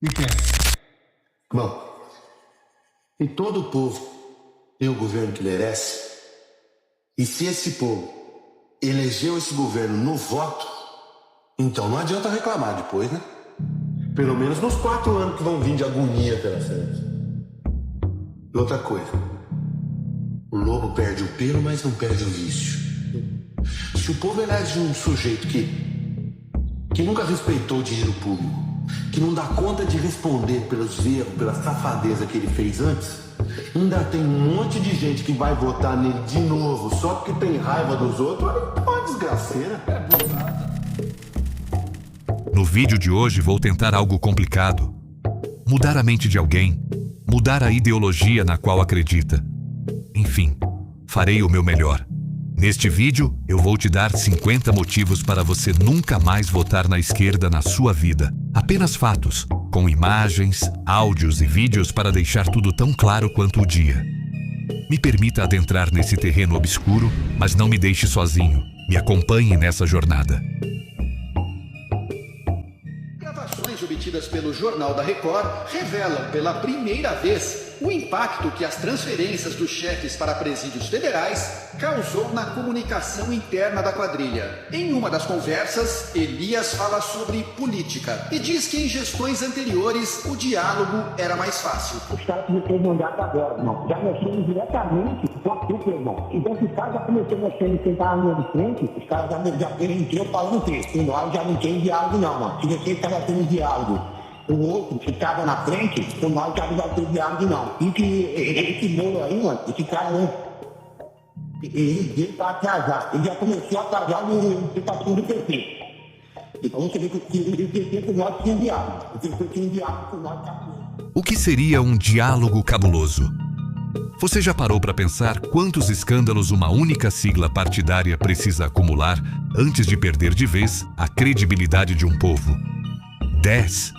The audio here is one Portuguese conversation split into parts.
E quer? Bom, e todo povo tem o governo que merece. E se esse povo elegeu esse governo no voto, então não adianta reclamar depois, né? Pelo menos nos 4 anos que vão vir de agonia pela frente. E outra coisa, o lobo perde o pelo, mas não perde o vício. Se o povo elege um sujeito que nunca respeitou o dinheiro público, que não dá conta de responder pelos erros, pela safadeza que ele fez antes, ainda tem um monte de gente que vai votar nele de novo só porque tem raiva dos outros. Olha, uma desgraceira. No vídeo de hoje vou tentar algo complicado. Mudar a mente de alguém, mudar a ideologia na qual acredita. Enfim, farei o meu melhor. Neste vídeo, eu vou te dar 50 motivos para você nunca mais votar na esquerda na sua vida. Apenas fatos, com imagens, áudios e vídeos para deixar tudo tão claro quanto o dia. Me permita adentrar nesse terreno obscuro, mas não me deixe sozinho. Me acompanhe nessa jornada. Gravações obtidas pelo Jornal da Record revelam pela primeira vez o impacto que as transferências dos chefes para presídios federais causou na comunicação interna da quadrilha. Em uma das conversas, Elias fala sobre política e diz que em gestões anteriores o diálogo era mais fácil. Os caras começaram a mandar agora, irmão. Já mexendo diretamente com a dupla, irmão. Então, se os caras já começaram mexendo sem estar na linha de frente, os caras já entrou falando texto. E nós já não tem diálogo, não, mano. Se você estava tendo diálogo, o outro que estava na frente, então nós já não vai ter diálogo, não. E que esse Moro aí, mano, esse cara não. Ele tá atrasado. Ele já começou a atrasar no participação do PT. Então você vê que ele tem com nós tinha diálogo. O PT tinha diálogo com nós também. O que seria um diálogo cabuloso? Você já parou para pensar quantos escândalos uma única sigla partidária precisa acumular antes de perder de vez a credibilidade de um povo? 10,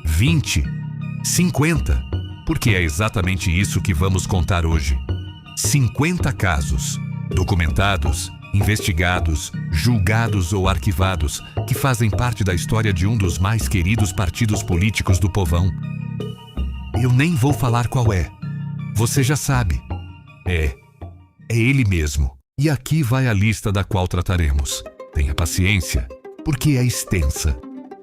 20, 50, porque é exatamente isso que vamos contar hoje. 50 casos, documentados, investigados, julgados ou arquivados, que fazem parte da história de um dos mais queridos partidos políticos do povão. Eu nem vou falar qual é. Você já sabe. É ele mesmo. E aqui vai a lista da qual trataremos. Tenha paciência, porque é extensa.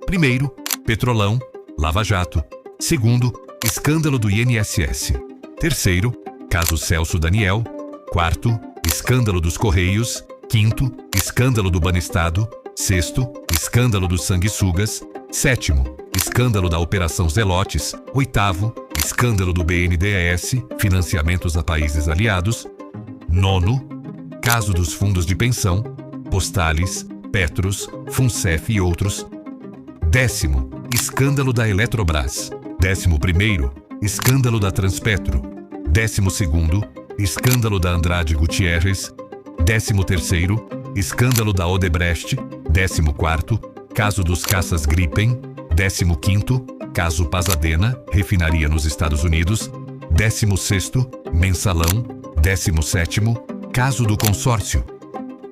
Primeiro, Petrolão, Lava Jato. Segundo, escândalo do INSS. Terceiro, caso Celso Daniel. Quarto, escândalo dos Correios. Quinto, escândalo do Banestado. Sexto, escândalo dos sanguessugas. Sétimo, escândalo da Operação Zelotes. Oitavo, escândalo do BNDES, financiamentos a países aliados. Nono, caso dos fundos de pensão, Postales, Petros, Funcef e outros. Décimo, escândalo da Eletrobras. 11º, escândalo da Transpetro. 12º, escândalo da Andrade Gutierrez. 13º, escândalo da Odebrecht. 14º, caso dos caças Gripen. 15º, caso Pasadena, refinaria nos Estados Unidos. 16º, mensalão. 17º, caso do consórcio,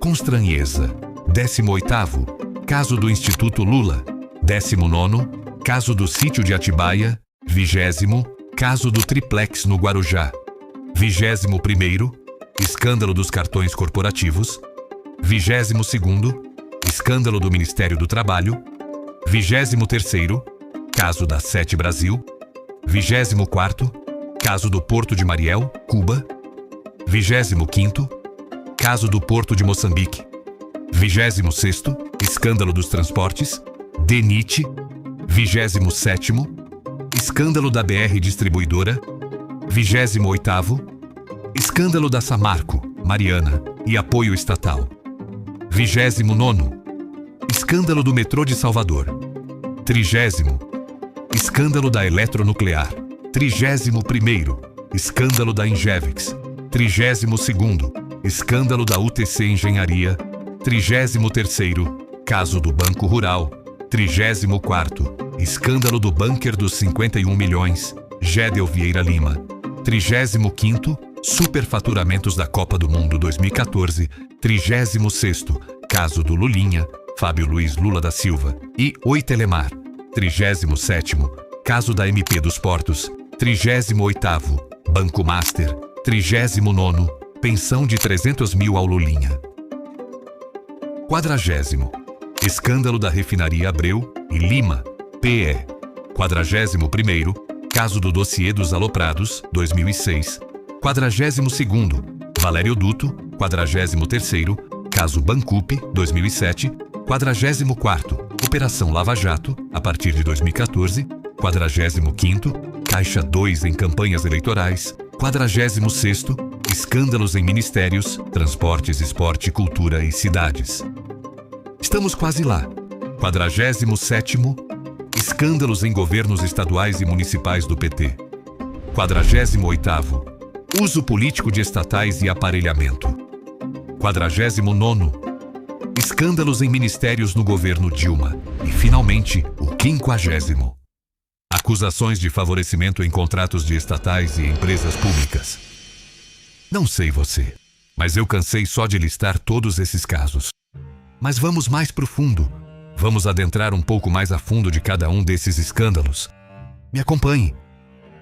Constranheza. 18º, caso do Instituto Lula. 19º, caso do sítio de Atibaia. 20º, caso do triplex no Guarujá. 21º, escândalo dos cartões corporativos. 22º, escândalo do Ministério do Trabalho. 23º, caso da Sete Brasil. 24º, caso do Porto de Mariel, Cuba. 25º, caso do Porto de Moçambique. 26º, escândalo dos transportes, DENIT. 27º, escândalo da BR Distribuidora. 28º, escândalo da Samarco, Mariana e apoio estatal. 29º, escândalo do metrô de Salvador. 30º, escândalo da Eletronuclear. 31º, escândalo da Ingevex. 32º, escândalo da UTC Engenharia. 33º, caso do Banco Rural. 34º, escândalo do bunker dos 51 milhões, Gédel Vieira Lima. 35º, superfaturamentos da Copa do Mundo 2014. 36º, caso do Lulinha, Fábio Luiz Lula da Silva. E Oi Telemar. 37º, caso da MP dos Portos, 38º, Banco Master, 39º, pensão de 300 mil ao Lulinha. 40º, escândalo da refinaria Abreu e Lima, PE. 41º, caso do dossiê dos aloprados, 2006. 42º, Valério Duto. 43º, caso Bancup, 2007. 44º, Operação Lava Jato, a partir de 2014. 45º, Caixa 2 em campanhas eleitorais. 46º, escândalos em ministérios, transportes, esporte, cultura e cidades. Estamos quase lá. 47º, escândalos em governos estaduais e municipais do PT. 48º, uso político de estatais e aparelhamento. 49º, escândalos em ministérios no governo Dilma. E, finalmente, o 50º, acusações de favorecimento em contratos de estatais e empresas públicas. Não sei você, mas eu cansei só de listar todos esses casos. Mas vamos mais profundo. Vamos adentrar um pouco mais a fundo de cada um desses escândalos. Me acompanhe.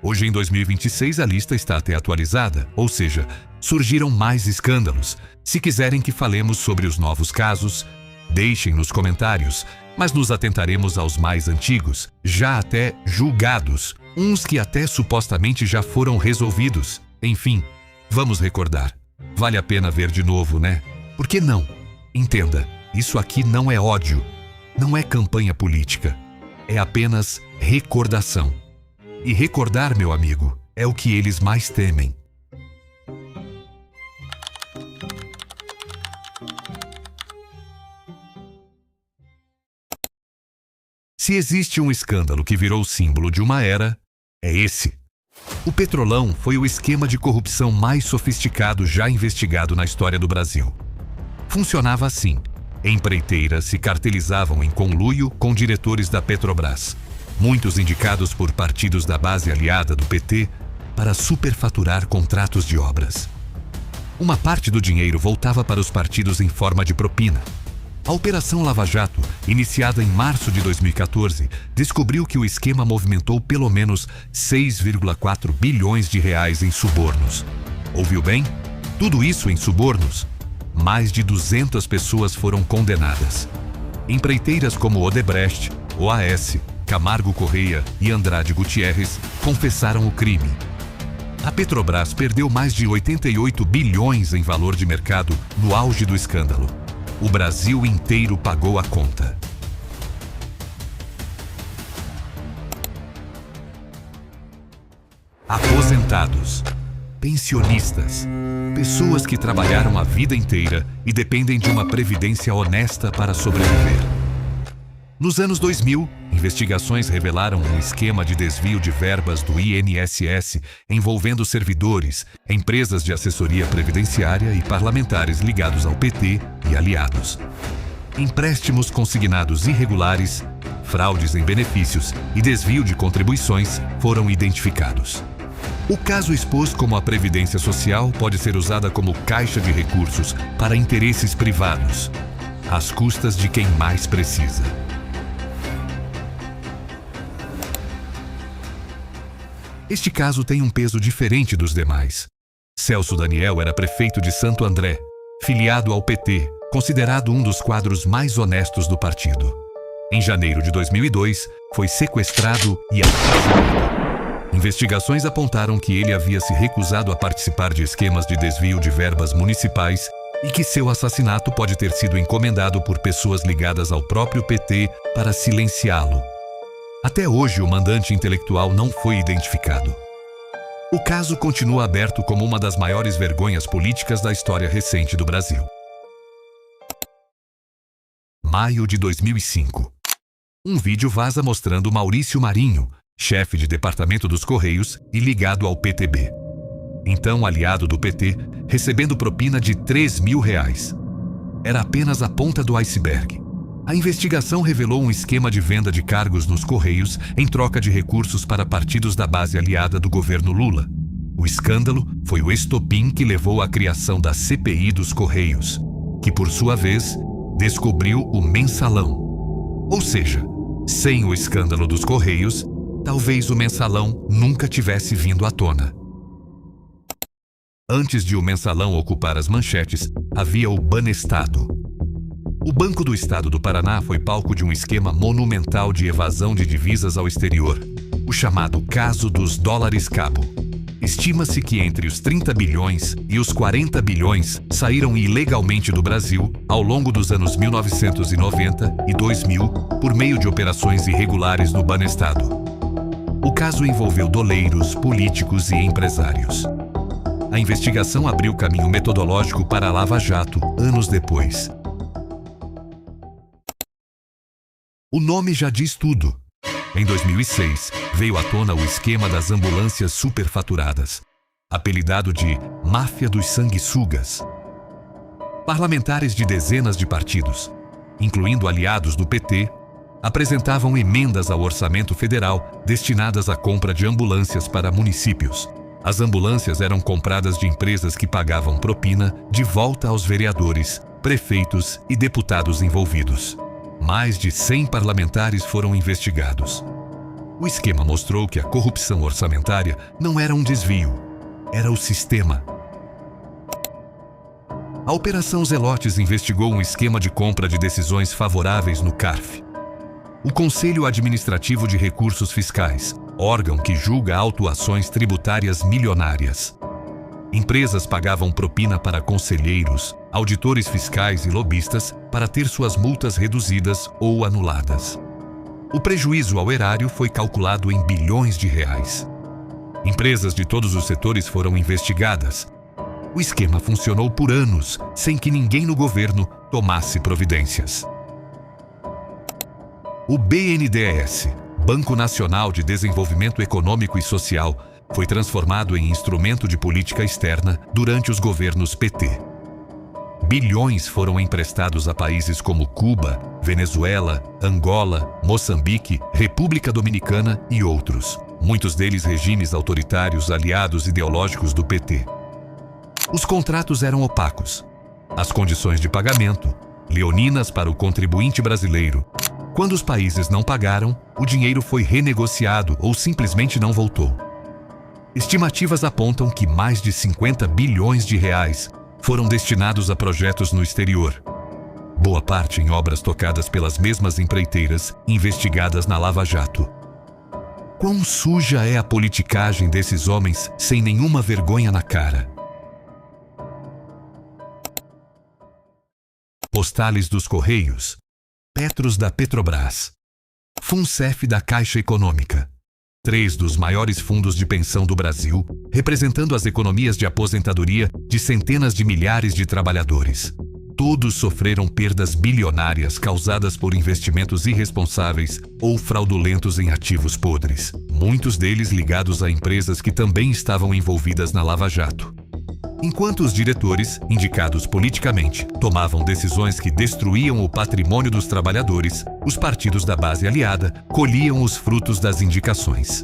Hoje, em 2026, a lista está até atualizada, ou seja, surgiram mais escândalos. Se quiserem que falemos sobre os novos casos, deixem nos comentários, mas nos atentaremos aos mais antigos, já até julgados, uns que até supostamente já foram resolvidos. Enfim, vamos recordar. Vale a pena ver de novo, né? Por que não? Entenda, isso aqui não é ódio, não é campanha política, é apenas recordação. E recordar, meu amigo, é o que eles mais temem. Se existe um escândalo que virou símbolo de uma era, é esse. O Petrolão foi o esquema de corrupção mais sofisticado já investigado na história do Brasil. Funcionava assim: empreiteiras se cartelizavam em conluio com diretores da Petrobras, muitos indicados por partidos da base aliada do PT, para superfaturar contratos de obras. Uma parte do dinheiro voltava para os partidos em forma de propina. A Operação Lava Jato, iniciada em março de 2014, descobriu que o esquema movimentou pelo menos 6,4 bilhões de reais em subornos. Ouviu bem? Tudo isso em subornos. Mais de 200 pessoas foram condenadas. Empreiteiras como Odebrecht, OAS, Camargo Correia e Andrade Gutierrez confessaram o crime. A Petrobras perdeu mais de 88 bilhões em valor de mercado no auge do escândalo. O Brasil inteiro pagou a conta. Aposentados, pensionistas, pessoas que trabalharam a vida inteira e dependem de uma previdência honesta para sobreviver. Nos anos 2000, investigações revelaram um esquema de desvio de verbas do INSS envolvendo servidores, empresas de assessoria previdenciária e parlamentares ligados ao PT e aliados. Empréstimos consignados irregulares, fraudes em benefícios e desvio de contribuições foram identificados. O caso expôs como a Previdência Social pode ser usada como caixa de recursos para interesses privados, às custas de quem mais precisa. Este caso tem um peso diferente dos demais. Celso Daniel era prefeito de Santo André, filiado ao PT, considerado um dos quadros mais honestos do partido. Em janeiro de 2002, foi sequestrado e assassinado. Investigações apontaram que ele havia se recusado a participar de esquemas de desvio de verbas municipais e que seu assassinato pode ter sido encomendado por pessoas ligadas ao próprio PT para silenciá-lo. Até hoje, o mandante intelectual não foi identificado. O caso continua aberto como uma das maiores vergonhas políticas da história recente do Brasil. Maio de 2005. Um vídeo vaza mostrando Maurício Marinho, chefe de departamento dos Correios e ligado ao PTB. Então aliado do PT, recebendo propina de R$3.000. Era apenas a ponta do iceberg. A investigação revelou um esquema de venda de cargos nos Correios em troca de recursos para partidos da base aliada do governo Lula. O escândalo foi o estopim que levou à criação da CPI dos Correios, que, por sua vez, descobriu o mensalão. Ou seja, sem o escândalo dos Correios, talvez o mensalão nunca tivesse vindo à tona. Antes de o mensalão ocupar as manchetes, havia o Banestado. O Banco do Estado do Paraná foi palco de um esquema monumental de evasão de divisas ao exterior, o chamado caso dos dólares cabo. Estima-se que entre os 30 bilhões e os 40 bilhões saíram ilegalmente do Brasil ao longo dos anos 1990 e 2000 por meio de operações irregulares no Banestado. O caso envolveu doleiros, políticos e empresários. A investigação abriu caminho metodológico para a Lava Jato anos depois. O nome já diz tudo. Em 2006, veio à tona o esquema das ambulâncias superfaturadas, apelidado de Máfia dos Sanguessugas. Parlamentares de dezenas de partidos, incluindo aliados do PT, apresentavam emendas ao orçamento federal destinadas à compra de ambulâncias para municípios. As ambulâncias eram compradas de empresas que pagavam propina de volta aos vereadores, prefeitos e deputados envolvidos. Mais de 100 parlamentares foram investigados. O esquema mostrou que a corrupção orçamentária não era um desvio, era o sistema. A Operação Zelotes investigou um esquema de compra de decisões favoráveis no CARF, o Conselho Administrativo de Recursos Fiscais, órgão que julga autuações tributárias milionárias. Empresas pagavam propina para conselheiros, auditores fiscais e lobistas para ter suas multas reduzidas ou anuladas. O prejuízo ao erário foi calculado em bilhões de reais. Empresas de todos os setores foram investigadas. O esquema funcionou por anos, sem que ninguém no governo tomasse providências. O BNDES, Banco Nacional de Desenvolvimento Econômico e Social, foi transformado em instrumento de política externa durante os governos PT. Bilhões foram emprestados a países como Cuba, Venezuela, Angola, Moçambique, República Dominicana e outros, muitos deles regimes autoritários aliados ideológicos do PT. Os contratos eram opacos. As condições de pagamento, leoninas para o contribuinte brasileiro. Quando os países não pagaram, o dinheiro foi renegociado ou simplesmente não voltou. Estimativas apontam que mais de 50 bilhões de reais foram destinados a projetos no exterior. Boa parte em obras tocadas pelas mesmas empreiteiras investigadas na Lava Jato. Quão suja é a politicagem desses homens sem nenhuma vergonha na cara? Postales dos Correios, Petros da Petrobras, Funcef da Caixa Econômica. 3 dos maiores fundos de pensão do Brasil, representando as economias de aposentadoria de centenas de milhares de trabalhadores. Todos sofreram perdas bilionárias causadas por investimentos irresponsáveis ou fraudulentos em ativos podres, muitos deles ligados a empresas que também estavam envolvidas na Lava Jato. Enquanto os diretores, indicados politicamente, tomavam decisões que destruíam o patrimônio dos trabalhadores, os partidos da base aliada colhiam os frutos das indicações.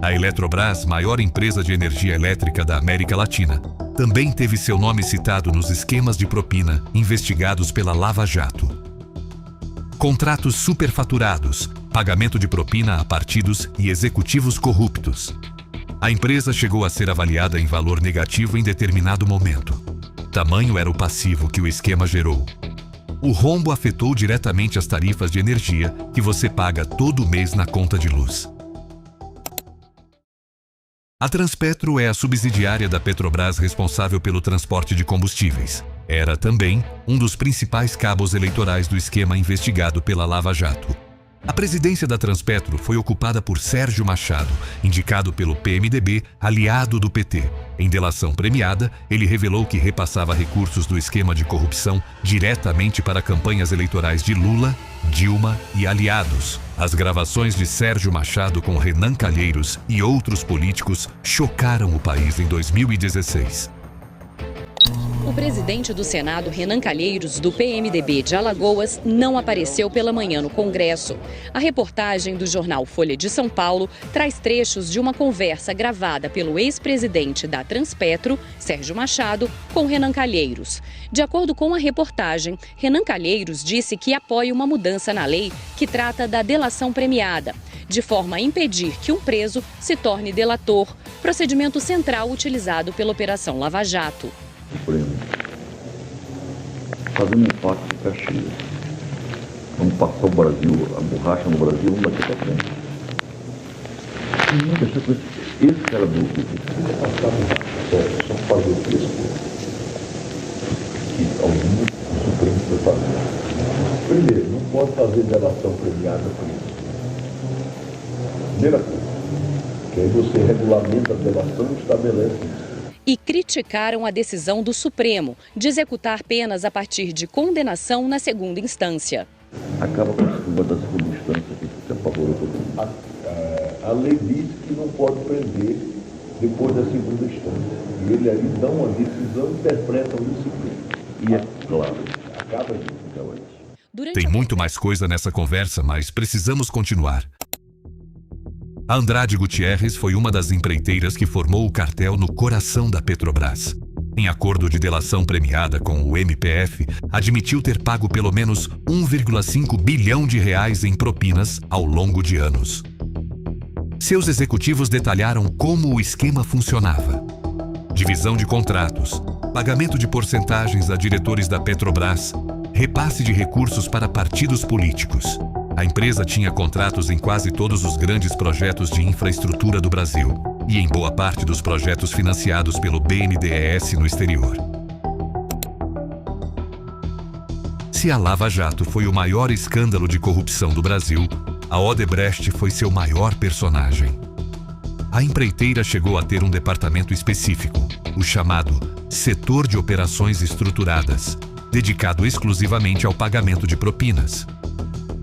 A Eletrobras, maior empresa de energia elétrica da América Latina, também teve seu nome citado nos esquemas de propina investigados pela Lava Jato. Contratos superfaturados, pagamento de propina a partidos e executivos corruptos. A empresa chegou a ser avaliada em valor negativo em determinado momento. Tamanho era o passivo que o esquema gerou. O rombo afetou diretamente as tarifas de energia que você paga todo mês na conta de luz. A Transpetro é a subsidiária da Petrobras responsável pelo transporte de combustíveis. Era também um dos principais cabos eleitorais do esquema investigado pela Lava Jato. A presidência da Transpetro foi ocupada por Sérgio Machado, indicado pelo PMDB, aliado do PT. Em delação premiada, ele revelou que repassava recursos do esquema de corrupção diretamente para campanhas eleitorais de Lula, Dilma e aliados. As gravações de Sérgio Machado com Renan Calheiros e outros políticos chocaram o país em 2016. O presidente do Senado, Renan Calheiros, do PMDB de Alagoas, não apareceu pela manhã no Congresso. A reportagem do jornal Folha de São Paulo traz trechos de uma conversa gravada pelo ex-presidente da Transpetro, Sérgio Machado, com Renan Calheiros. De acordo com a reportagem, Renan Calheiros disse que apoia uma mudança na lei que trata da delação premiada, de forma a impedir que um preso se torne delator, procedimento central utilizado pela Operação Lava Jato. Supremo, fazendo um pacto de Caxias. Vamos passar o Brasil, a borracha no Brasil, vamos daqui para frente. Esse cara do só fazer o texto que algum Supremo foi fazer. Primeiro, não pode fazer delação premiada por isso. Primeira coisa, que aí você regulamenta a delação e estabelece isso. E criticaram a decisão do Supremo de executar penas a partir de condenação na segunda instância. Acaba com a segunda instância, que você apavorou todo mundo. A lei diz que não pode prender depois da segunda instância. E ele aí dá uma decisão, interpreta o Supremo. E é claro, acaba disso. Tem muito mais coisa nessa conversa, mas precisamos continuar. A Andrade Gutierrez foi uma das empreiteiras que formou o cartel no coração da Petrobras. Em acordo de delação premiada com o MPF, admitiu ter pago pelo menos 1,5 bilhão de reais em propinas ao longo de anos. Seus executivos detalharam como o esquema funcionava. Divisão de contratos, pagamento de porcentagens a diretores da Petrobras, repasse de recursos para partidos políticos. A empresa tinha contratos em quase todos os grandes projetos de infraestrutura do Brasil e em boa parte dos projetos financiados pelo BNDES no exterior. Se a Lava Jato foi o maior escândalo de corrupção do Brasil, a Odebrecht foi seu maior personagem. A empreiteira chegou a ter um departamento específico, o chamado Setor de Operações Estruturadas, dedicado exclusivamente ao pagamento de propinas.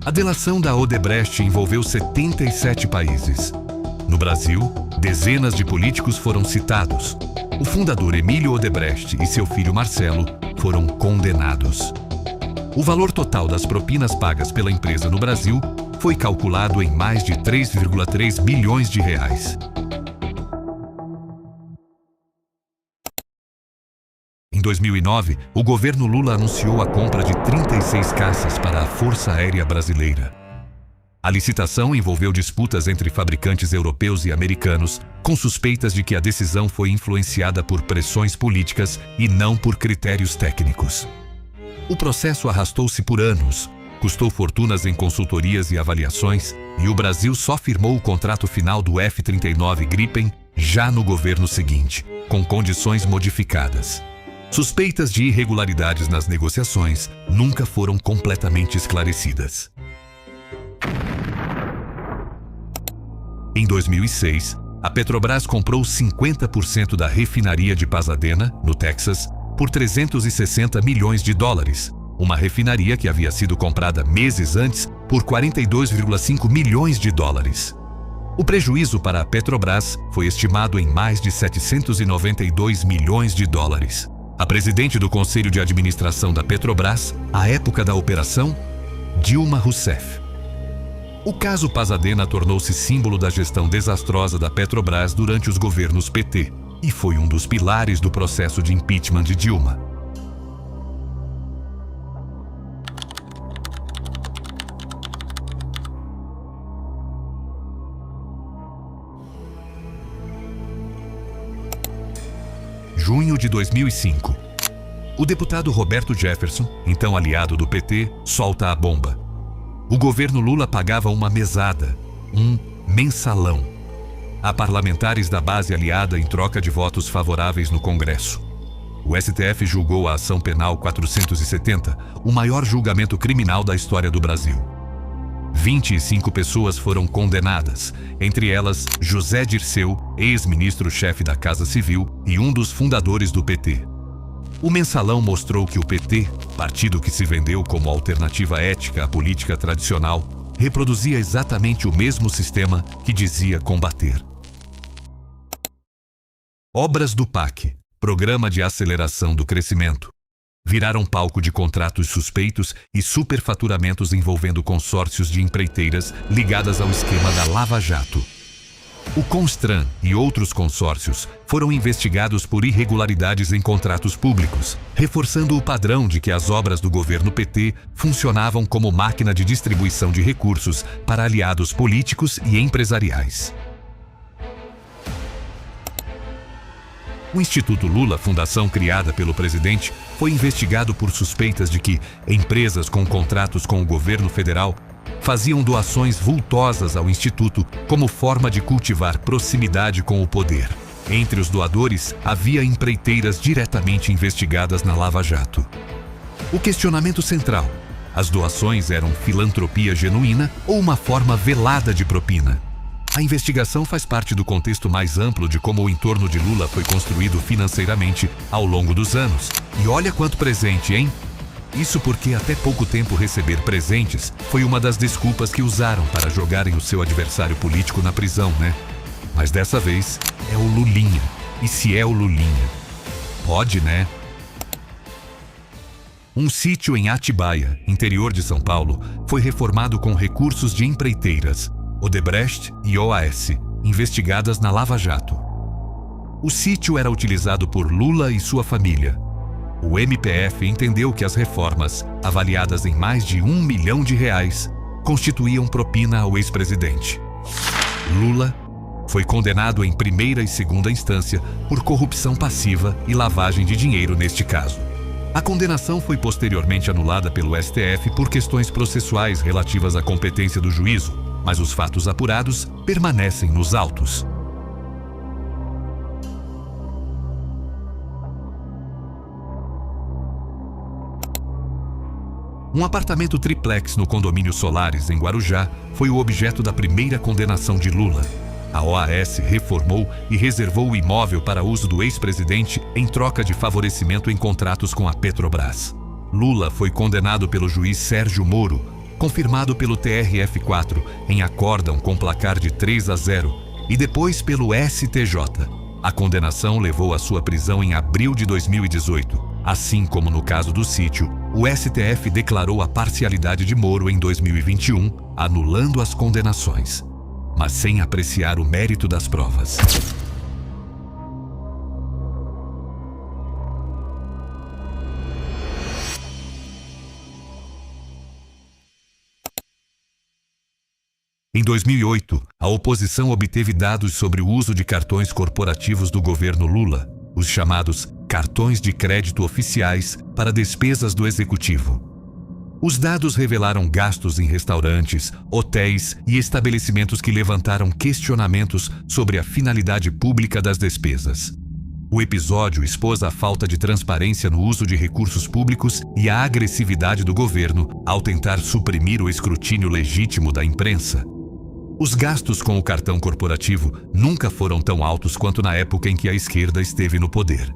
A delação da Odebrecht envolveu 77 países. No Brasil, dezenas de políticos foram citados. O fundador Emílio Odebrecht e seu filho Marcelo foram condenados. O valor total das propinas pagas pela empresa no Brasil foi calculado em mais de 3,3 bilhões de reais. Em 2009, o governo Lula anunciou a compra de 36 caças para a Força Aérea Brasileira. A licitação envolveu disputas entre fabricantes europeus e americanos, com suspeitas de que a decisão foi influenciada por pressões políticas e não por critérios técnicos. O processo arrastou-se por anos, custou fortunas em consultorias e avaliações, e o Brasil só firmou o contrato final do F-39 Gripen já no governo seguinte, com condições modificadas. Suspeitas de irregularidades nas negociações nunca foram completamente esclarecidas. Em 2006, a Petrobras comprou 50% da refinaria de Pasadena, no Texas, por 360 milhões de dólares, uma refinaria que havia sido comprada meses antes por 42,5 milhões de dólares. O prejuízo para a Petrobras foi estimado em mais de 792 milhões de dólares. A presidente do Conselho de Administração da Petrobras, à época da operação, Dilma Rousseff. O caso Pasadena tornou-se símbolo da gestão desastrosa da Petrobras durante os governos PT e foi um dos pilares do processo de impeachment de Dilma. Junho de 2005. O deputado Roberto Jefferson, então aliado do PT, solta a bomba. O governo Lula pagava uma mesada, um mensalão, a parlamentares da base aliada em troca de votos favoráveis no Congresso. O STF julgou a ação penal 470, o maior julgamento criminal da história do Brasil. 25 pessoas foram condenadas, entre elas José Dirceu, ex-ministro-chefe da Casa Civil e um dos fundadores do PT. O mensalão mostrou que o PT, partido que se vendeu como alternativa ética à política tradicional, reproduzia exatamente o mesmo sistema que dizia combater. Obras do PAC, Programa de Aceleração do Crescimento. Viraram palco de contratos suspeitos e superfaturamentos envolvendo consórcios de empreiteiras ligadas ao esquema da Lava Jato. O Constran e outros consórcios foram investigados por irregularidades em contratos públicos, reforçando o padrão de que as obras do governo PT funcionavam como máquina de distribuição de recursos para aliados políticos e empresariais. O Instituto Lula, fundação criada pelo presidente, foi investigado por suspeitas de que empresas com contratos com o governo federal faziam doações vultosas ao Instituto como forma de cultivar proximidade com o poder. Entre os doadores, havia empreiteiras diretamente investigadas na Lava Jato. O questionamento central: as doações eram filantropia genuína ou uma forma velada de propina? A investigação faz parte do contexto mais amplo de como o entorno de Lula foi construído financeiramente ao longo dos anos. E olha quanto presente, hein? Isso porque até pouco tempo receber presentes foi uma das desculpas que usaram para jogarem o seu adversário político na prisão, né? Mas dessa vez é o Lulinha. E se é o Lulinha? Pode, né? Um sítio em Atibaia, interior de São Paulo, foi reformado com recursos de empreiteiras, Odebrecht e OAS, investigadas na Lava Jato. O sítio era utilizado por Lula e sua família. O MPF entendeu que as reformas, avaliadas em mais de R$1 milhão, constituíam propina ao ex-presidente. Lula foi condenado em primeira e segunda instância por corrupção passiva e lavagem de dinheiro neste caso. A condenação foi posteriormente anulada pelo STF por questões processuais relativas à competência do juízo, mas os fatos apurados permanecem nos autos. Um apartamento triplex no condomínio Solares, em Guarujá, foi o objeto da primeira condenação de Lula. A OAS reformou e reservou o imóvel para uso do ex-presidente em troca de favorecimento em contratos com a Petrobras. Lula foi condenado pelo juiz Sérgio Moro, confirmado pelo TRF4 em acórdão com placar de 3-0 e depois pelo STJ. A condenação levou à sua prisão em abril de 2018. Assim como no caso do sítio, o STF declarou a parcialidade de Moro em 2021, anulando as condenações, mas sem apreciar o mérito das provas. Em 2008, a oposição obteve dados sobre o uso de cartões corporativos do governo Lula, os chamados cartões de crédito oficiais para despesas do executivo. Os dados revelaram gastos em restaurantes, hotéis e estabelecimentos que levantaram questionamentos sobre a finalidade pública das despesas. O episódio expôs a falta de transparência no uso de recursos públicos e a agressividade do governo ao tentar suprimir o escrutínio legítimo da imprensa. Os gastos com o cartão corporativo nunca foram tão altos quanto na época em que a esquerda esteve no poder.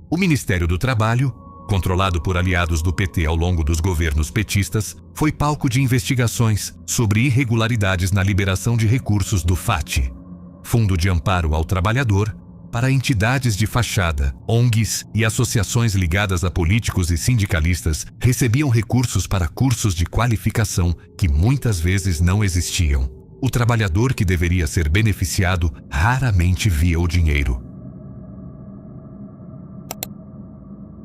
O Ministério do Trabalho, controlado por aliados do PT ao longo dos governos petistas, foi palco de investigações sobre irregularidades na liberação de recursos do FAT, Fundo de Amparo ao Trabalhador, para entidades de fachada, ONGs e associações ligadas a políticos e sindicalistas recebiam recursos para cursos de qualificação que muitas vezes não existiam. O trabalhador que deveria ser beneficiado raramente via o dinheiro.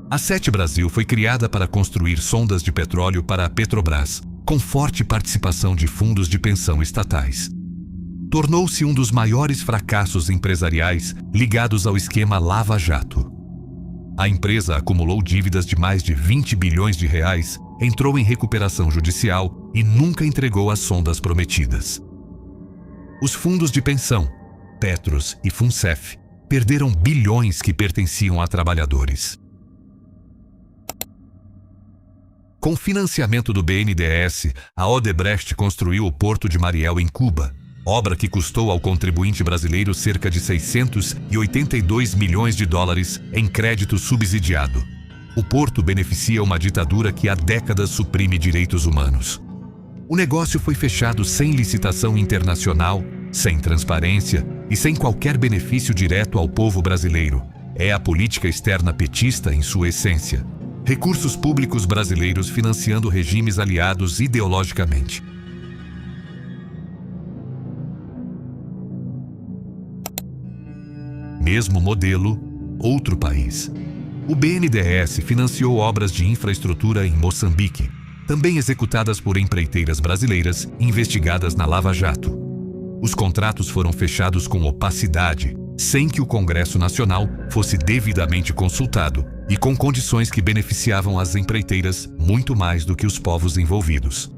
A Sete Brasil foi criada para construir sondas de petróleo para a Petrobras, com forte participação de fundos de pensão estatais. Tornou-se um dos maiores fracassos empresariais ligados ao esquema Lava Jato. A empresa acumulou dívidas de mais de 20 bilhões de reais, entrou em recuperação judicial e nunca entregou as sondas prometidas. Os fundos de pensão, Petros e Funcef, perderam bilhões que pertenciam a trabalhadores. Com financiamento do BNDES, a Odebrecht construiu o Porto de Mariel em Cuba, obra que custou ao contribuinte brasileiro cerca de 682 milhões de dólares em crédito subsidiado. O porto beneficia uma ditadura que há décadas suprime direitos humanos. O negócio foi fechado sem licitação internacional, sem transparência e sem qualquer benefício direto ao povo brasileiro. É a política externa petista em sua essência. Recursos públicos brasileiros financiando regimes aliados ideologicamente. Mesmo modelo, outro país. O BNDES financiou obras de infraestrutura em Moçambique, também executadas por empreiteiras brasileiras investigadas na Lava Jato. Os contratos foram fechados com opacidade, sem que o Congresso Nacional fosse devidamente consultado e com condições que beneficiavam as empreiteiras muito mais do que os povos envolvidos.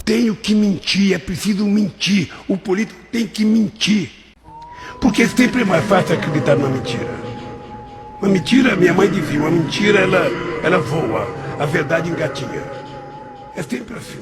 Tenho que mentir, é preciso mentir. O político tem que mentir. Porque sempre é mais fácil acreditar numa mentira. Uma mentira, minha mãe dizia, uma mentira ela voa, a verdade engatinha. É sempre assim.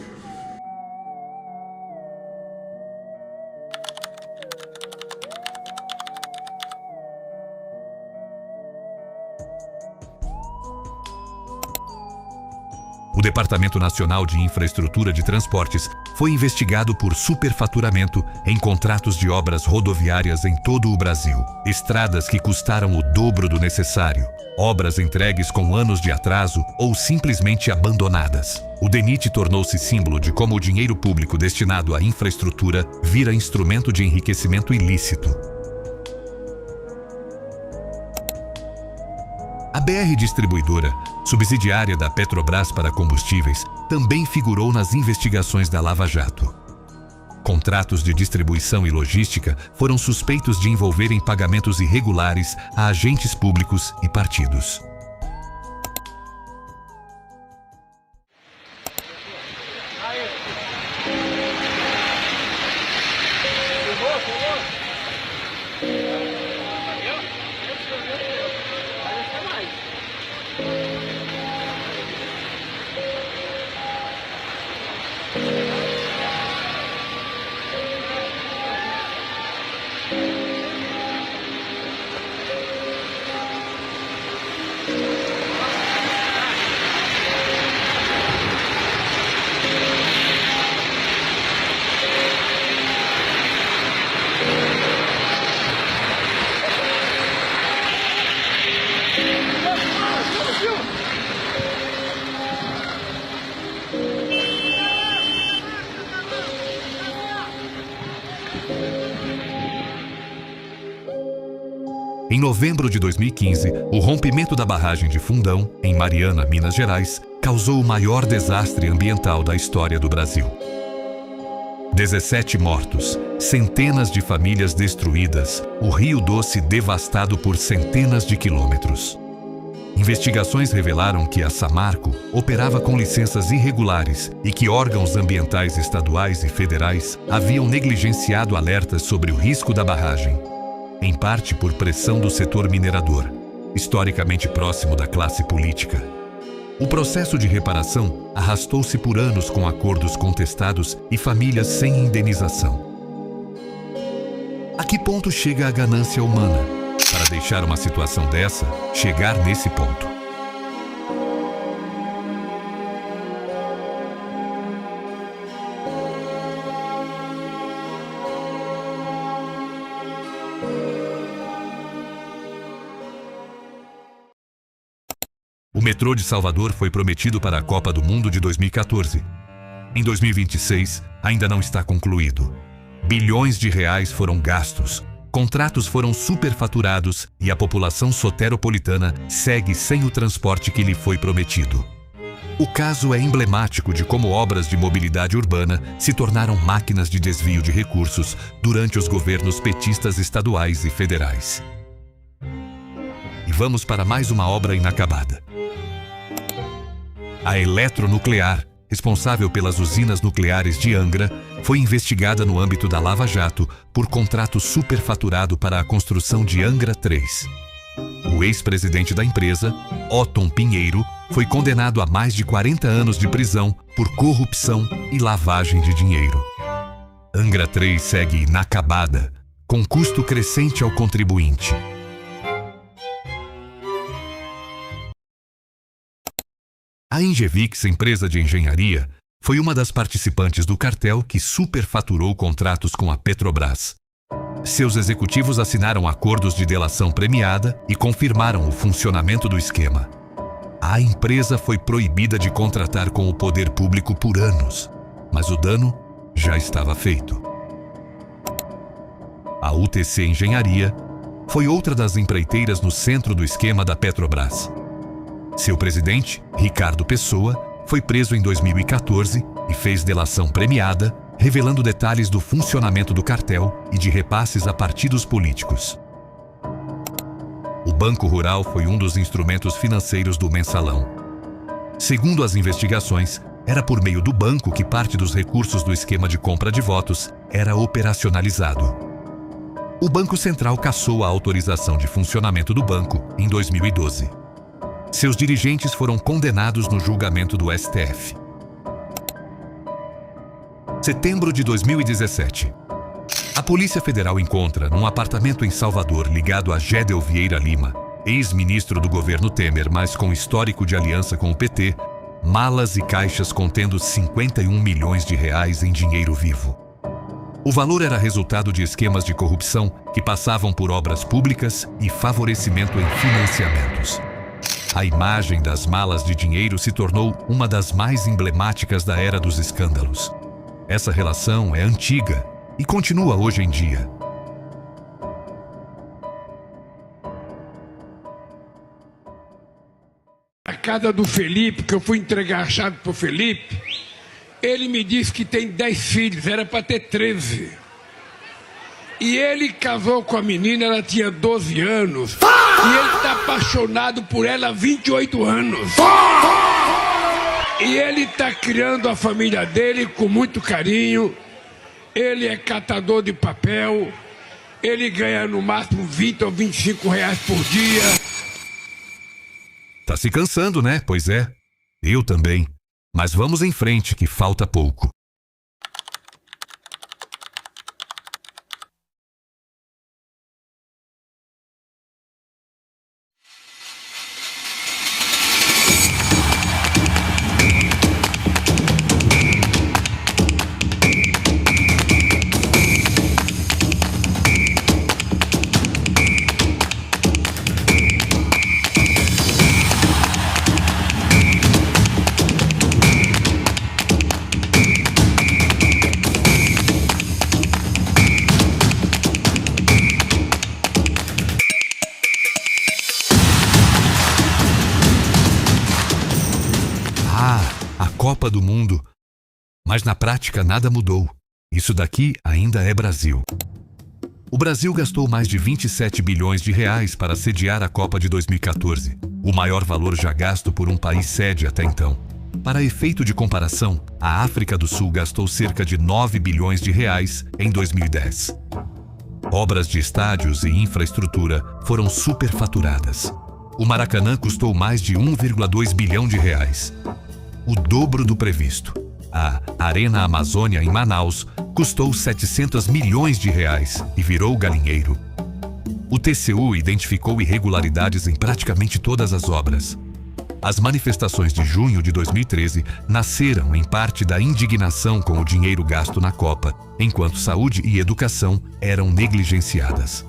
O Departamento Nacional de Infraestrutura de Transportes foi investigado por superfaturamento em contratos de obras rodoviárias em todo o Brasil. Estradas que custaram o dobro do necessário. Obras entregues com anos de atraso ou simplesmente abandonadas. O DENIT tornou-se símbolo de como o dinheiro público destinado à infraestrutura vira instrumento de enriquecimento ilícito. A BR Distribuidora, subsidiária da Petrobras para combustíveis, também figurou nas investigações da Lava Jato. Contratos de distribuição e logística foram suspeitos de envolverem pagamentos irregulares a agentes públicos e partidos. Em novembro de 2015, o rompimento da barragem de Fundão, em Mariana, Minas Gerais, causou o maior desastre ambiental da história do Brasil. 17 mortos, centenas de famílias destruídas, o Rio Doce devastado por centenas de quilômetros. Investigações revelaram que a Samarco operava com licenças irregulares e que órgãos ambientais estaduais e federais haviam negligenciado alertas sobre o risco da barragem, em parte por pressão do setor minerador, historicamente próximo da classe política. O processo de reparação arrastou-se por anos com acordos contestados e famílias sem indenização. A que ponto chega a ganância humana para deixar uma situação dessa chegar nesse ponto? O metrô de Salvador foi prometido para a Copa do Mundo de 2014. Em 2026, ainda não está concluído. Bilhões de reais foram gastos, contratos foram superfaturados e a população soteropolitana segue sem o transporte que lhe foi prometido. O caso é emblemático de como obras de mobilidade urbana se tornaram máquinas de desvio de recursos durante os governos petistas estaduais e federais. E vamos para mais uma obra inacabada. A Eletronuclear, responsável pelas usinas nucleares de Angra, foi investigada no âmbito da Lava Jato por contrato superfaturado para a construção de Angra 3. O ex-presidente da empresa, Otton Pinheiro, foi condenado a mais de 40 anos de prisão por corrupção e lavagem de dinheiro. Angra 3 segue inacabada, com custo crescente ao contribuinte. A Ingevix, empresa de engenharia, foi uma das participantes do cartel que superfaturou contratos com a Petrobras. Seus executivos assinaram acordos de delação premiada e confirmaram o funcionamento do esquema. A empresa foi proibida de contratar com o poder público por anos, mas o dano já estava feito. A UTC Engenharia foi outra das empreiteiras no centro do esquema da Petrobras. Seu presidente, Ricardo Pessoa, foi preso em 2014 e fez delação premiada, revelando detalhes do funcionamento do cartel e de repasses a partidos políticos. O Banco Rural foi um dos instrumentos financeiros do mensalão. Segundo as investigações, era por meio do banco que parte dos recursos do esquema de compra de votos era operacionalizado. O Banco Central cassou a autorização de funcionamento do banco em 2012. Seus dirigentes foram condenados no julgamento do STF. Setembro de 2017. A Polícia Federal encontra, num apartamento em Salvador ligado a Gédel Vieira Lima, ex-ministro do governo Temer, mas com histórico de aliança com o PT, malas e caixas contendo 51 milhões de reais em dinheiro vivo. O valor era resultado de esquemas de corrupção que passavam por obras públicas e favorecimento em financiamentos. A imagem das malas de dinheiro se tornou uma das mais emblemáticas da era dos escândalos. Essa relação é antiga e continua hoje em dia. A casa do Felipe, que eu fui entregar a chave pro Felipe, ele me disse que tem 10 filhos, era para ter 13. E ele casou com a menina, ela tinha 12 anos. E ele está apaixonado por ela há 28 anos. E ele está criando a família dele com muito carinho. Ele é catador de papel. Ele ganha no máximo 20 ou 25 reais por dia. Tá se cansando, né? Pois é. Eu também. Mas vamos em frente, que falta pouco. Copa do Mundo. Mas na prática nada mudou. Isso daqui ainda é Brasil. O Brasil gastou mais de 27 bilhões de reais para sediar a Copa de 2014, o maior valor já gasto por um país sede até então. Para efeito de comparação, a África do Sul gastou cerca de 9 bilhões de reais em 2010. Obras de estádios e infraestrutura foram superfaturadas. O Maracanã custou mais de 1,2 bilhão de reais. O dobro do previsto. A Arena Amazônia, em Manaus, custou 700 milhões de reais e virou galinheiro. O TCU identificou irregularidades em praticamente todas as obras. As manifestações de junho de 2013 nasceram em parte da indignação com o dinheiro gasto na Copa, enquanto saúde e educação eram negligenciadas.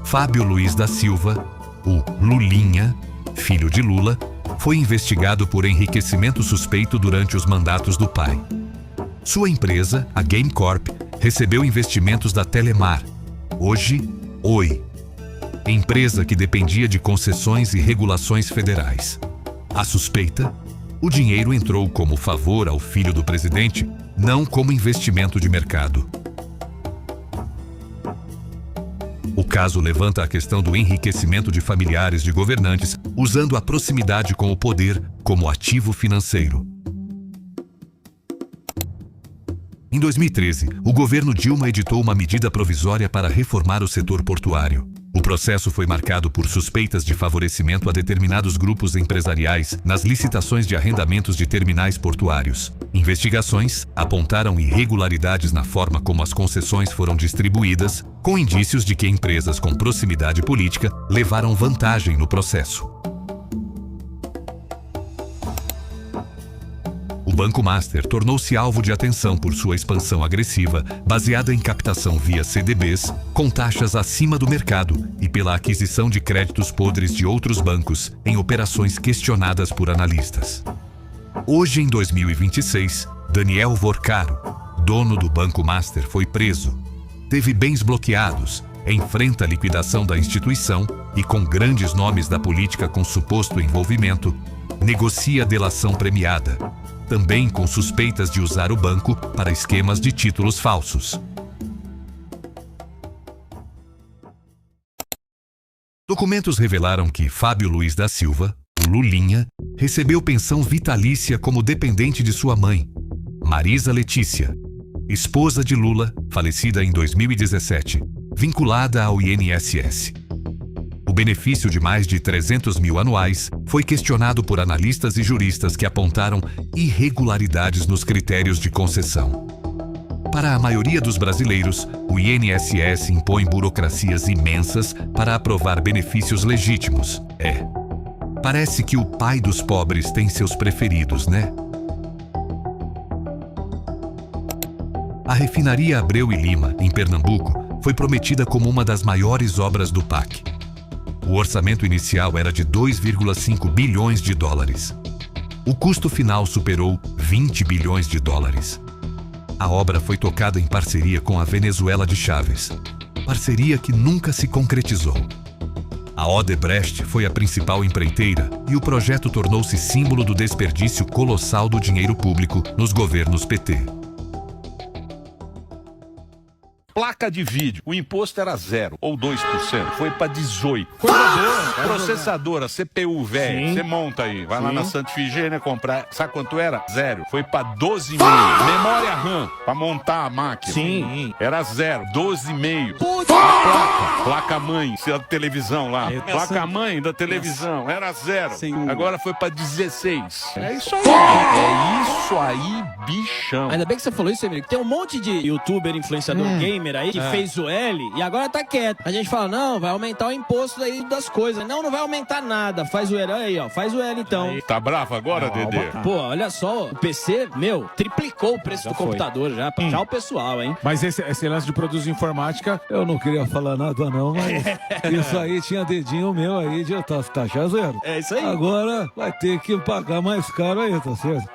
Fábio Luiz da Silva, o Lulinha, filho de Lula, foi investigado por enriquecimento suspeito durante os mandatos do pai. Sua empresa, a Game Corp, recebeu investimentos da Telemar, hoje Oi, empresa que dependia de concessões e regulações federais. A suspeita? O dinheiro entrou como favor ao filho do presidente, não como investimento de mercado. O caso levanta a questão do enriquecimento de familiares de governantes usando a proximidade com o poder como ativo financeiro. Em 2013, o governo Dilma editou uma medida provisória para reformar o setor portuário. O processo foi marcado por suspeitas de favorecimento a determinados grupos empresariais nas licitações de arrendamentos de terminais portuários. Investigações apontaram irregularidades na forma como as concessões foram distribuídas, com indícios de que empresas com proximidade política levaram vantagem no processo. O Banco Master tornou-se alvo de atenção por sua expansão agressiva, baseada em captação via CDBs, com taxas acima do mercado e pela aquisição de créditos podres de outros bancos em operações questionadas por analistas. Hoje, em 2026, Daniel Vorcaro, dono do Banco Master, foi preso. Teve bens bloqueados, enfrenta a liquidação da instituição e, com grandes nomes da política com suposto envolvimento, negocia delação premiada, também com suspeitas de usar o banco para esquemas de títulos falsos. Documentos revelaram que Fábio Luiz da Silva, o Lulinha, recebeu pensão vitalícia como dependente de sua mãe, Marisa Letícia, esposa de Lula, falecida em 2017, vinculada ao INSS. O benefício de mais de 300 mil anuais foi questionado por analistas e juristas que apontaram irregularidades nos critérios de concessão. Para a maioria dos brasileiros, o INSS impõe burocracias imensas para aprovar benefícios legítimos. Parece que o pai dos pobres tem seus preferidos, né? A refinaria Abreu e Lima, em Pernambuco, foi prometida como uma das maiores obras do PAC. O orçamento inicial era de 2,5 bilhões de dólares. O custo final superou 20 bilhões de dólares. A obra foi tocada em parceria com a Venezuela de Chávez, parceria que nunca se concretizou. A Odebrecht foi a principal empreiteira e o projeto tornou-se símbolo do desperdício colossal do dinheiro público nos governos PT. Placa de vídeo, o imposto era 0 ou 2%, foi para 18%. Coisa boa. Processadora, CPU velho, você monta aí, vai lá na Santa Ifigênia comprar, sabe quanto era? 0, foi para 12,5%. Memória RAM, para montar a máquina, era 0, 12,5%. Placa-mãe, da televisão lá, placa-mãe da televisão, era 0, agora foi para 16%. É isso aí, bichão. Ainda bem que você falou isso, Emílio, tem um monte de youtuber, influenciador gamer aí que fez o L e agora tá quieto. A gente fala, não, vai aumentar o imposto aí das coisas. Não, não vai aumentar nada. Faz o L aí, ó. Faz o L então. Aí. Tá bravo agora, Dedê? Pô, olha só, o PC, triplicou o preço do computador já. Tchau, pessoal, hein? Mas esse lance de produtos de informática, eu não queria falar nada não, mas isso aí tinha dedinho meu aí de taxa 0. É isso aí. Agora vai ter que pagar mais caro aí, tá certo?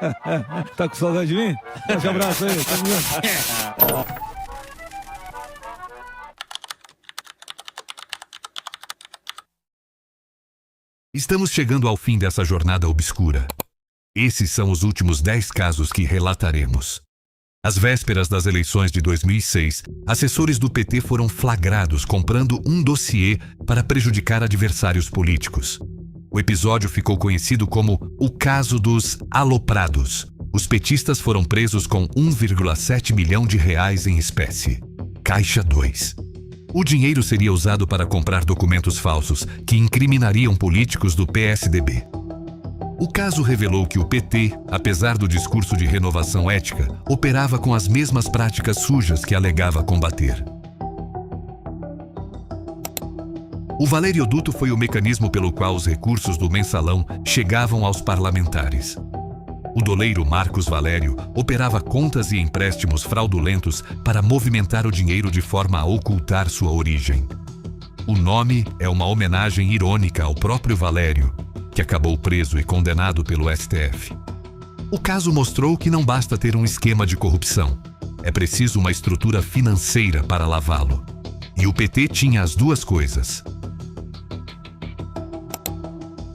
Tá com saudade de mim? Um abraço aí, tá vendo? Estamos chegando ao fim dessa jornada obscura. Esses são os últimos 10 casos que relataremos. Às vésperas das eleições de 2006, assessores do PT foram flagrados comprando um dossiê para prejudicar adversários políticos. O episódio ficou conhecido como o caso dos aloprados. Os petistas foram presos com 1,7 milhão de reais em espécie. Caixa 2. O dinheiro seria usado para comprar documentos falsos que incriminariam políticos do PSDB. O caso revelou que o PT, apesar do discurso de renovação ética, operava com as mesmas práticas sujas que alegava combater. O valerioduto foi o mecanismo pelo qual os recursos do mensalão chegavam aos parlamentares. O doleiro Marcos Valério operava contas e empréstimos fraudulentos para movimentar o dinheiro de forma a ocultar sua origem. O nome é uma homenagem irônica ao próprio Valério, que acabou preso e condenado pelo STF. O caso mostrou que não basta ter um esquema de corrupção. É preciso uma estrutura financeira para lavá-lo. E o PT tinha as duas coisas.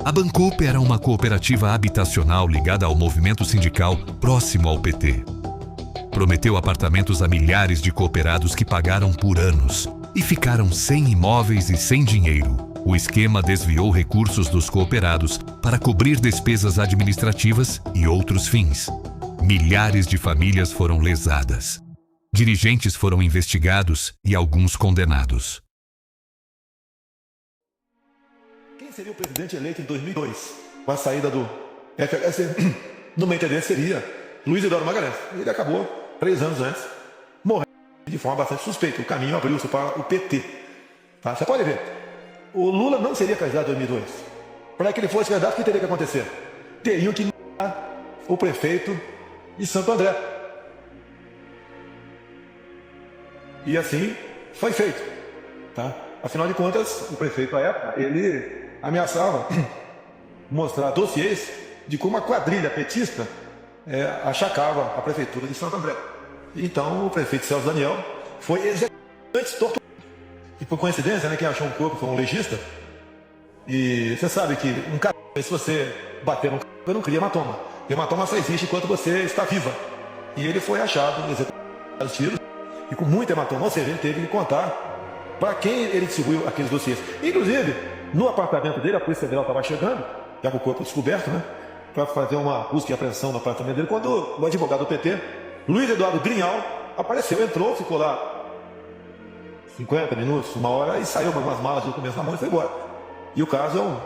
A Bancoop era uma cooperativa habitacional ligada ao movimento sindical próximo ao PT. Prometeu apartamentos a milhares de cooperados que pagaram por anos e ficaram sem imóveis e sem dinheiro. O esquema desviou recursos dos cooperados para cobrir despesas administrativas e outros fins. Milhares de famílias foram lesadas. Dirigentes foram investigados e alguns condenados. Quem seria o presidente eleito em 2002? Com a saída do FHC, no meu entender, seria Luiz Eduardo Magalhães. Ele acabou 3 anos antes, morrendo de forma bastante suspeita. O caminho abriu-se para o PT. Tá? Você pode ver. O Lula não seria candidato em 2002. Para que ele fosse candidato, o que teria que acontecer? Teriam que o prefeito de Santo André. E assim foi feito. Tá? Afinal de contas, o prefeito, à época, ele ameaçava mostrar dossiês de como a quadrilha petista achacava a prefeitura de Santo André. Então, o prefeito Celso Daniel foi executado antes torturado. E por coincidência, né, quem achou um corpo foi um legista. E você sabe que um cara, se você bater num cara, não cria hematoma. Hematoma só existe enquanto você está viva. E ele foi achado, executado tiros, e com muito hematoma, ou seja, ele teve que contar para quem ele distribuiu aqueles dossiês. Inclusive, no apartamento dele, a Polícia Federal estava chegando, já com o corpo descoberto, né, para fazer uma busca e apreensão no apartamento dele, quando o advogado do PT, Luiz Eduardo Grinhal, apareceu, entrou, ficou lá 50 minutos, uma hora, e saiu com algumas malas de documentos na mão e foi embora. E o caso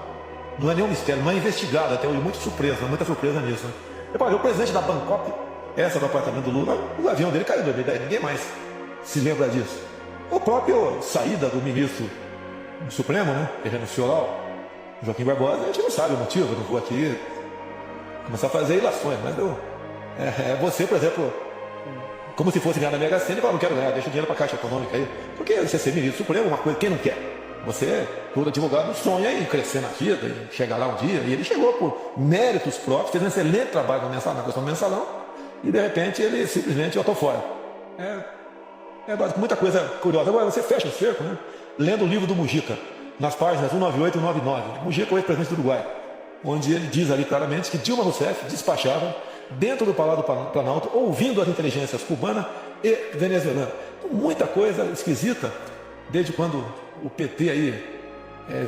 não é nenhum mistério, não é investigado, até hoje, muita surpresa nisso. Né? O presidente da Bangkok, essa do apartamento do Lula, o avião dele caiu em 2010, ninguém mais se lembra disso. O próprio saída do ministro do Supremo, né, que renunciou lá, o Joaquim Barbosa, a gente não sabe o motivo, eu não vou aqui começar a fazer ilações, mas você, por exemplo, como se fosse ganhar na Mega Sena e falar, não quero ganhar, deixa o dinheiro para a Caixa Econômica aí, porque você ser ministro do Supremo é uma coisa, quem não quer? Você, todo advogado, sonha em crescer na vida, em chegar lá um dia, e ele chegou por méritos próprios, fez um excelente trabalho na questão do mensalão, e de repente ele simplesmente botou fora. Muita coisa curiosa. Agora você fecha o cerco, né? Lendo o livro do Mujica, nas páginas 198 e 199. Mujica é o ex-presidente do Uruguai, onde ele diz ali claramente que Dilma Rousseff despachava dentro do Palácio do Planalto, ouvindo as inteligências cubana e venezuelana. Então, muita coisa esquisita, desde quando o PT aí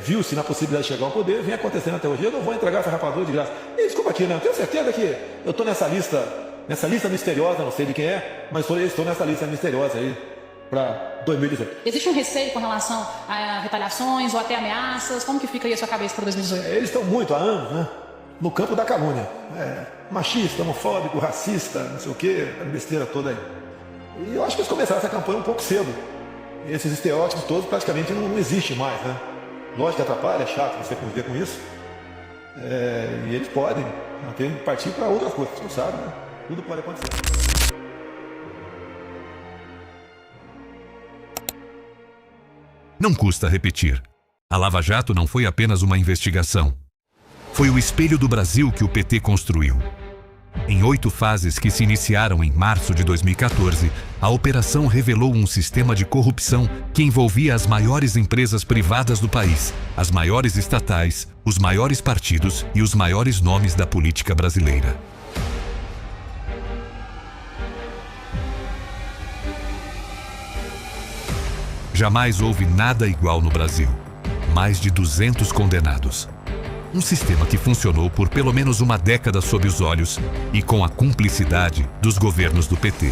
viu-se na possibilidade de chegar ao poder, vem acontecendo até hoje. Eu não vou entregar essa rapadura de graça. E desculpa aqui, né? Eu tenho certeza que eu estou nessa lista misteriosa, não sei de quem é, mas estou nessa lista misteriosa aí para 2018. Existe um receio com relação a retaliações ou até ameaças? Como que fica aí a sua cabeça para 2018? Eles estão muito há anos, né, no campo da calúnia. Machista, homofóbico, racista, não sei o quê, a besteira toda aí. E eu acho que eles começaram essa campanha um pouco cedo. Esses estereótipos todos praticamente não existem mais, né? Lógico que atrapalha, é chato você conviver com isso. E eles podem partir para outras coisas, você não sabe, né? Tudo pode acontecer. Não custa repetir. A Lava Jato não foi apenas uma investigação. Foi o espelho do Brasil que o PT construiu. Em 8 fases que se iniciaram em março de 2014, a operação revelou um sistema de corrupção que envolvia as maiores empresas privadas do país, as maiores estatais, os maiores partidos e os maiores nomes da política brasileira. Jamais houve nada igual no Brasil. Mais de 200 condenados. Um sistema que funcionou por pelo menos uma década sob os olhos e com a cumplicidade dos governos do PT.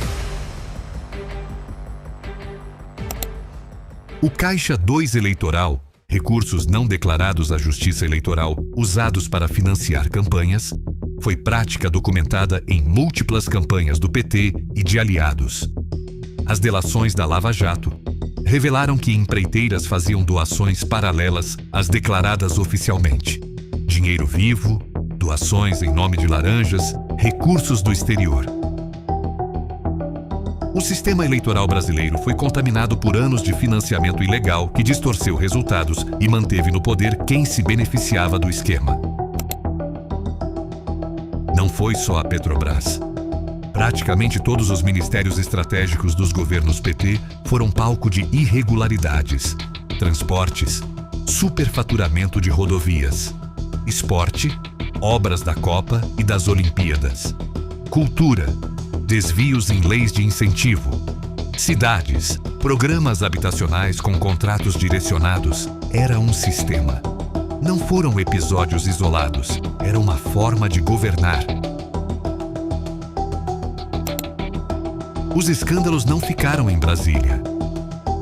O Caixa 2 eleitoral, recursos não declarados à Justiça Eleitoral usados para financiar campanhas, foi prática documentada em múltiplas campanhas do PT e de aliados. As delações da Lava Jato revelaram que empreiteiras faziam doações paralelas às declaradas oficialmente. Dinheiro vivo, doações em nome de laranjas, recursos do exterior. O sistema eleitoral brasileiro foi contaminado por anos de financiamento ilegal que distorceu resultados e manteve no poder quem se beneficiava do esquema. Não foi só a Petrobras. Praticamente todos os ministérios estratégicos dos governos PT foram palco de irregularidades, transportes, superfaturamento de rodovias, esporte, obras da Copa e das Olimpíadas, cultura, desvios em leis de incentivo, cidades, programas habitacionais com contratos direcionados. Era um sistema. Não foram episódios isolados, era uma forma de governar. Os escândalos não ficaram em Brasília.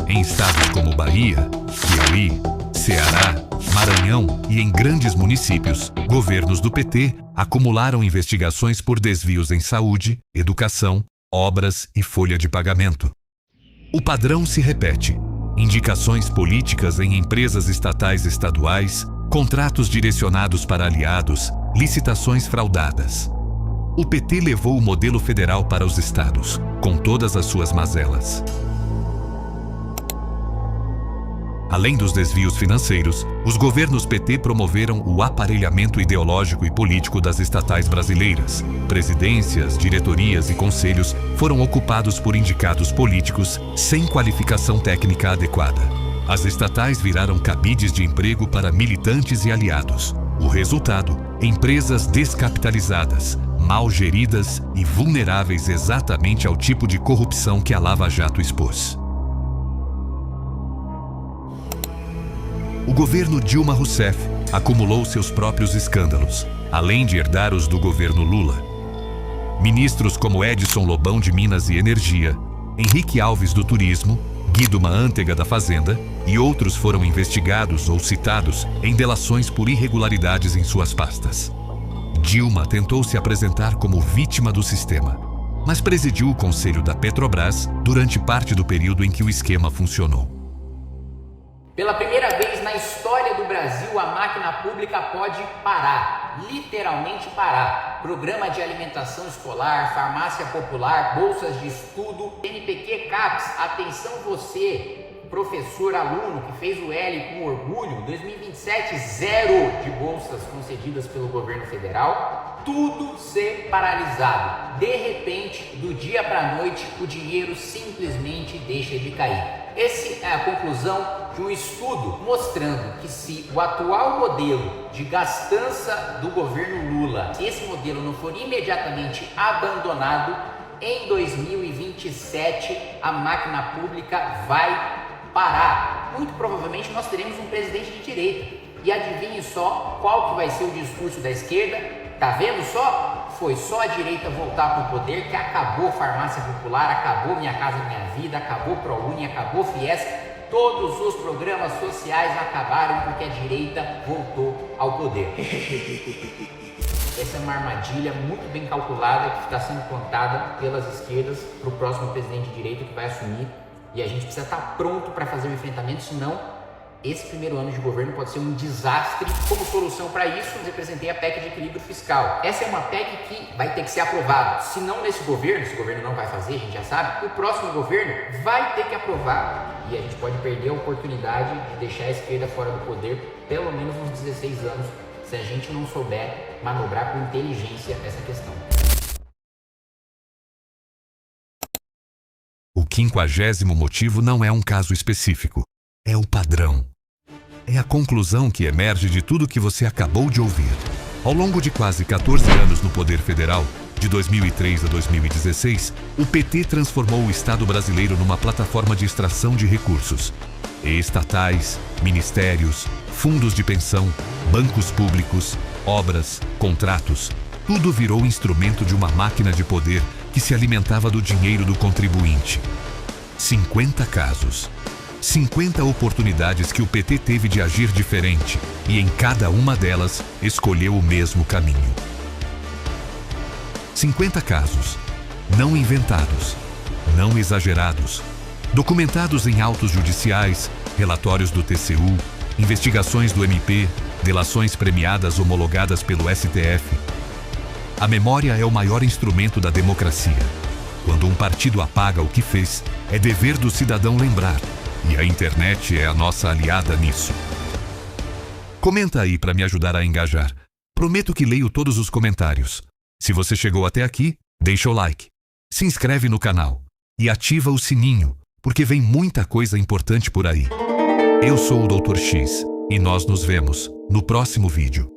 Em estados como Bahia, Piauí, Ceará, Maranhão e em grandes municípios, governos do PT acumularam investigações por desvios em saúde, educação, obras e folha de pagamento. O padrão se repete. Indicações políticas em empresas estatais e estaduais, contratos direcionados para aliados, licitações fraudadas. o PT levou o modelo federal para os estados, com todas as suas mazelas. Além dos desvios financeiros, os governos PT promoveram o aparelhamento ideológico e político das estatais brasileiras. Presidências, diretorias e conselhos foram ocupados por indicados políticos sem qualificação técnica adequada. As estatais viraram cabides de emprego para militantes e aliados. O resultado: empresas descapitalizadas, mal geridas e vulneráveis exatamente ao tipo de corrupção que a Lava Jato expôs. O governo Dilma Rousseff acumulou seus próprios escândalos, além de herdar os do governo Lula. Ministros como Edson Lobão de Minas e Energia, Henrique Alves do Turismo, Guido Mantega da Fazenda e outros foram investigados ou citados em delações por irregularidades em suas pastas. Dilma tentou se apresentar como vítima do sistema, mas presidiu o conselho da Petrobras durante parte do período em que o esquema funcionou. Pela primeira vez na história do Brasil, a máquina pública pode parar, literalmente parar. Programa de alimentação escolar, farmácia popular, bolsas de estudo, NPq CAPES. Atenção você, professor, aluno que fez o L com orgulho, 2027, 0 de bolsas concedidas pelo governo federal. Tudo ser paralisado. De repente, do dia para a noite, o dinheiro simplesmente deixa de cair. Essa é a conclusão de um estudo mostrando que se o atual modelo de gastança do governo Lula, se esse modelo não for imediatamente abandonado, em 2027 a máquina pública vai parar. Muito provavelmente nós teremos um presidente de direita. E adivinhe só qual que vai ser o discurso da esquerda? Tá vendo só? Foi só a direita voltar para o poder que acabou farmácia popular, acabou Minha Casa Minha Vida, acabou ProUni, acabou Fiesp. Todos os programas sociais acabaram porque a direita voltou ao poder. Essa é uma armadilha muito bem calculada que está sendo contada pelas esquerdas para o próximo presidente de direita que vai assumir. E a gente precisa estar pronto para fazer o enfrentamento, senão esse primeiro ano de governo pode ser um desastre. Como solução para isso, eu apresentei a PEC de equilíbrio fiscal. Essa é uma PEC que vai ter que ser aprovada. Se não nesse governo, esse governo não vai fazer, a gente já sabe, o próximo governo vai ter que aprovar. E a gente pode perder a oportunidade de deixar a esquerda fora do poder pelo menos uns 16 anos, se a gente não souber manobrar com inteligência essa questão. O 50º motivo não é um caso específico, é o padrão. É a conclusão que emerge de tudo que você acabou de ouvir. Ao longo de quase 14 anos no poder federal, de 2003 a 2016, o PT transformou o Estado brasileiro numa plataforma de extração de recursos. Estatais, ministérios, fundos de pensão, bancos públicos, obras, contratos, tudo virou instrumento de uma máquina de poder que se alimentava do dinheiro do contribuinte. 50 casos. 50 oportunidades que o PT teve de agir diferente e em cada uma delas escolheu o mesmo caminho. 50 casos, não inventados, não exagerados, documentados em autos judiciais, relatórios do TCU, investigações do MP, delações premiadas homologadas pelo STF. A memória é o maior instrumento da democracia. Quando um partido apaga o que fez, é dever do cidadão lembrar. E a internet é a nossa aliada nisso. Comenta aí para me ajudar a engajar. Prometo que leio todos os comentários. Se você chegou até aqui, deixa o like, se inscreve no canal e ativa o sininho, porque vem muita coisa importante por aí. Eu sou o Dr. X e nós nos vemos no próximo vídeo.